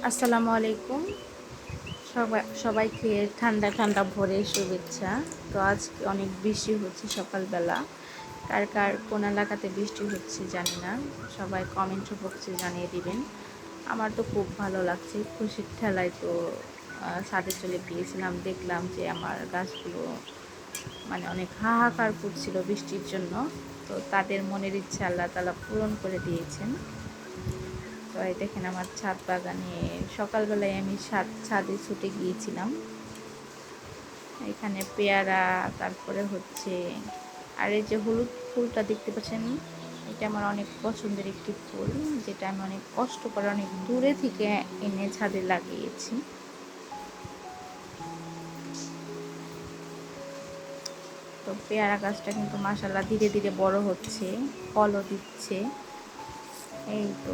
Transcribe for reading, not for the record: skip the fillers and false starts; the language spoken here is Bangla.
আসসালামু আলাইকুম। সবাইকে ঠান্ডা ঠান্ডা ভোরের শুভেচ্ছা। তো আজকে অনেক বৃষ্টি হচ্ছে সকালবেলা। কার কার কোন এলাকাতে বৃষ্টি হচ্ছে জানি না, সবাই কমেন্ট বক্সে জানিয়ে দিবেন। আমার তো খুব ভালো লাগছে, খুশির ঠেলায় তো ছাদে চলে গিয়েছিলাম। দেখলাম যে আমার গাছগুলো মানে অনেক হাহাকার করছিল বৃষ্টির জন্য। তো তাদের মনের ইচ্ছা আল্লাহ তাআলা পূরণ করে দিয়েছেন। তো এই দেখেন আমার ছাদ বাগানে সকালবেলায় আমি ছাদে ছুটে গিয়েছিলাম। এখানে পেয়ারা, তারপরে হচ্ছে আর এই যে হলুদ ফুলটা দেখতে পাচ্ছেন, এটা আমার অনেক পছন্দের একটি ফুল, যেটা আমি অনেক কষ্ট করে অনেক দূরে থেকে এনে ছাদে লাগিয়েছি। তো পেয়ারা গাছটা কিন্তু মাশাআল্লাহ ধীরে ধীরে বড় হচ্ছে, ফলও দিচ্ছে। এই তো